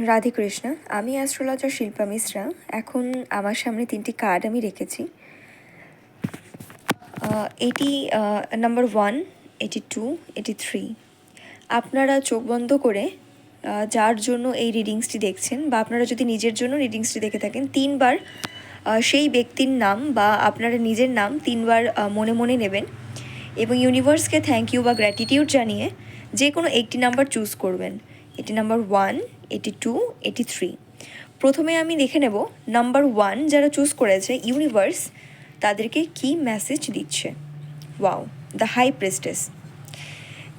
রাধে কৃষ্ণ। আমি অ্যাস্ট্রোলজার শিল্পা মিশ্রা। এখন আমার সামনে 3টি কার্ড আমি রেখেছি। এটি নাম্বার 1, এটি 2, এটি 3। আপনারা চোখ বন্ধ করে যার জন্য এই রিডিংসটি দেখছেন, বা আপনারা যদি নিজের জন্য রিডিংসটি দেখে থাকেন, 3বার সেই ব্যক্তির নাম বা আপনারা নিজের নাম 3বার মনে মনে নেবেন এবং ইউনিভার্সকে থ্যাংক ইউ বা গ্র্যাটিটিউড জানিয়ে যে কোনো একটি নাম্বার চুজ করবেন। এটি নাম্বার 1, এটি 2, এটি 3। প্রথমে আমি দেখে নেব নাম্বার 1 যারা চুজ করেছে, ইউনিভার্স তাদেরকে কি মেসেজ দিচ্ছে। Wow, the high priestess.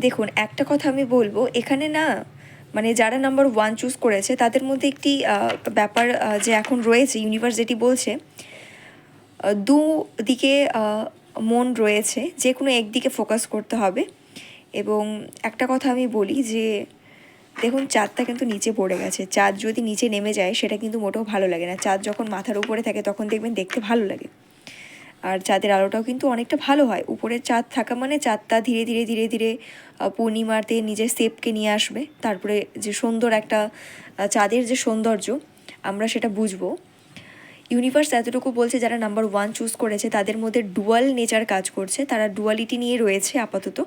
দেখুন, একটা কথা আমি বলবো, এখানে না মানে যারা নাম্বার 1 চুজ করেছে তাদের মধ্যে একটি ব্যাপার যে এখন রয়েছে, ইউনিভার্স যেটি বলছে, দুদিকে মন রয়েছে, যে কোনো একদিকে ফোকাস করতে হবে। এবং একটা কথা আমি বলি যে দেখুন, চাঁদটা কিন্তু নিচে পড়ে গেছে। চাঁদ যদি নিচে নেমে যায় সেটা কিন্তু মোটেও ভালো লাগে না। চাঁদ যখন মাথার উপরে থাকে তখন দেখবেন দেখতে ভালো লাগে, আর চাঁদের আলোটাও কিন্তু অনেকটা ভালো হয়। উপরে চাঁদ থাকা মানে চাঁদটা ধীরে ধীরে ধীরে ধীরে পূর্ণিমাতে নিজের শেপকে নিয়ে আসবে, তারপরে যে সুন্দর একটা চাঁদের যে সৌন্দর্য আমরা সেটা বুঝবো। ইউনিভার্স এতটুকু বলছে, যারা নাম্বার 1 চুজ করেছে তাদের মধ্যে ডুয়াল নেচার কাজ করছে, তারা ডুয়ালিটি নিয়ে রয়েছে আপাতত।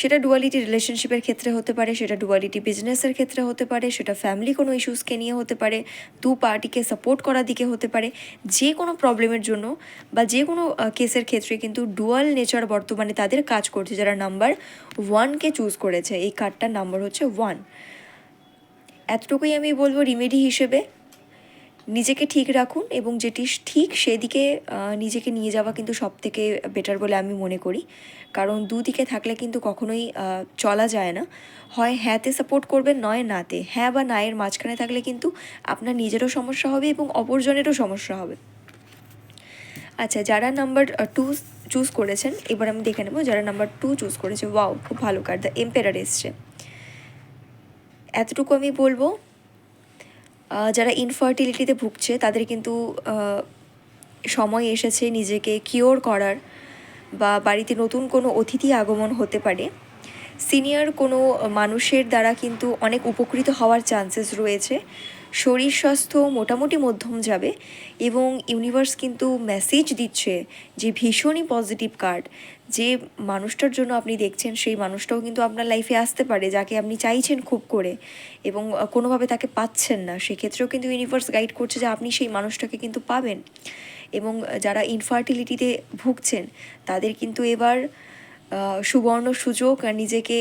সেটা ডুয়ালিটি রিলেশনশিপের ক্ষেত্রে হতে পারে, সেটা ডুয়ালিটি বিজনেসের ক্ষেত্রে হতে পারে, সেটা ফ্যামিলি কোনো ইস্যুসকে নিয়ে হতে পারে, দু পার্টিকে সাপোর্ট করার দিকে হতে পারে। যে কোনো প্রবলেমের জন্য বা যে কোনো কেসের ক্ষেত্রে কিন্তু ডুয়াল নেচার বর্তমানে তাদের কাজ করছে। যারা নাম্বার 1কে চুজ করেছে, এই কার্ডটার নাম্বার হচ্ছে 1। এতটুকুই আমি বলবো রিমেডি হিসেবে, নিজেকে ঠিক রাখুন এবং যেটি ঠিক সেদিকে নিজেকে নিয়ে যাওয়া কিন্তু সব থেকে বেটার বলে আমি মনে করি। কারণ দুদিকে থাকলে কিন্তু কখনোই চলা যায় না। হয় হ্যাঁতে সাপোর্ট করবেন, নয় নাতে। হ্যাঁ বা নায়ের মাঝখানে থাকলে কিন্তু আপনার নিজেরও সমস্যা হবে এবং অপরজনেরও সমস্যা হবে। আচ্ছা, যারা নাম্বার 2 চুজ করেছেন, এবার আমি দেখে নেব যারা নাম্বার 2 চুজ করেছে। ওয়াও, খুব ভালো কার্ড, দ্য এম্পেরার এসছে। এতটুকু আমি বলবো, যারা ইনফার্টিলিটিতে ভুগছে তাদের কিন্তু সময় এসেছে নিজেকে কিওর করার, বা বাড়িতে নতুন কোনো অতিথি আগমন হতে পারে। সিনিয়র কোনো মানুষের দ্বারা কিন্তু অনেক উপকৃত হওয়ার চান্সেস রয়েছে। শরীর স্বাস্থ্য মোটামুটি মধ্যম যাবে এবং ইউনিভার্স কিন্তু মেসেজ দিচ্ছে যে ভীষণই পজিটিভ কার্ড। যে মানুষটার জন্য আপনি দেখছেন সেই মানুষটাও কিন্তু আপনার লাইফে আসতে পারে, যাকে আপনি চাইছেন খুব করে এবং কোনোভাবে তাকে পাচ্ছেন না। সেক্ষেত্রেও কিন্তু ইউনিভার্স গাইড করছে যে আপনি সেই মানুষটাকে কিন্তু পাবেন। এবং যারা ইনফার্টিলিটিতে ভুগছেন তাদের কিন্তু এবার সুবর্ণ সুযোগ, নিজেকে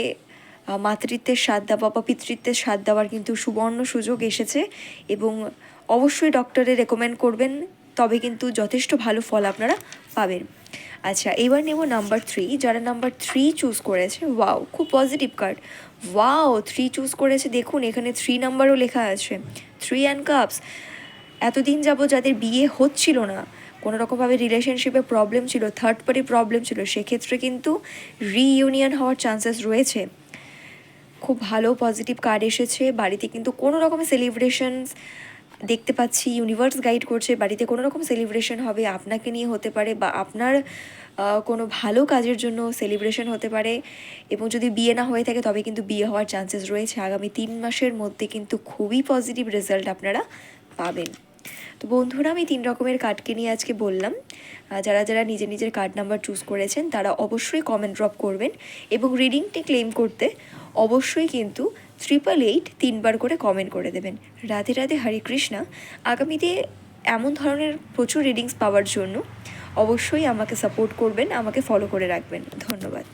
মাতৃত্বের স্বাদ দেওয়া বা পিতৃত্বের স্বাদ দেওয়ার কিন্তু সুবর্ণ সুযোগ এসেছে। এবং অবশ্যই ডক্টরে রেকমেন্ড করবেন, তবে কিন্তু যথেষ্ট ভালো ফল আপনারা পাবেন। আচ্ছা, এবার নেব নাম্বার 3। যারা নাম্বার 3 চুজ করেছে, ওয়াও, খুব পজিটিভ কার্ড। ওয়াও, 3 চুজ করেছে। দেখুন, এখানে 3 নাম্বারও লেখা আছে, 3 অ্যান্ড কাপস। এতদিন যাবো যাদের বিয়ে হচ্ছিল না, কোনো রকমভাবে রিলেশনশিপে প্রবলেম ছিল, থার্ড পার্টি প্রবলেম ছিল, সেক্ষেত্রে কিন্তু রিইউনিয়ন হওয়ার চান্সেস রয়েছে। খুব ভালো পজিটিভ কার্ড এসেছে। বাড়িতে কিন্তু কোনো রকমের সেলিব্রেশনস দেখতে পাচ্ছি, ইউনিভার্স গাইড করছে বাড়িতে কোনো রকম সেলিব্রেশন হবে, আপনাকে নিয়ে হতে পারে বা আপনার কোনো ভালো কাজের জন্য সেলিব্রেশন হতে পারে। এবং যদি বিয়ে না হয়ে থাকে তবে কিন্তু বিয়ে হওয়ার চান্সেস রয়েছে। আগামী 3 মাসের মধ্যে কিন্তু খুবই পজিটিভ রেজাল্ট আপনারা পাবেন। তো বন্ধুরা, আমি 3 রকমের কার্ডকে নিয়ে আজকে বললাম। যারা যারা নিজের নিজের কার্ড নাম্বার চুজ করেছেন তারা অবশ্যই কমেন্ট ড্রপ করবেন এবং রিডিংটি ক্লেম করতে অবশ্যই কিন্তু 888 3বার করে কমেন্ট করে দেবেন। রাধে রাধে, হরে কৃষ্ণা। আগামীতে এমন ধরনের প্রচুর রিডিংস পাওয়ার জন্য অবশ্যই আমাকে সাপোর্ট করবেন, আমাকে ফলো করে রাখবেন। ধন্যবাদ।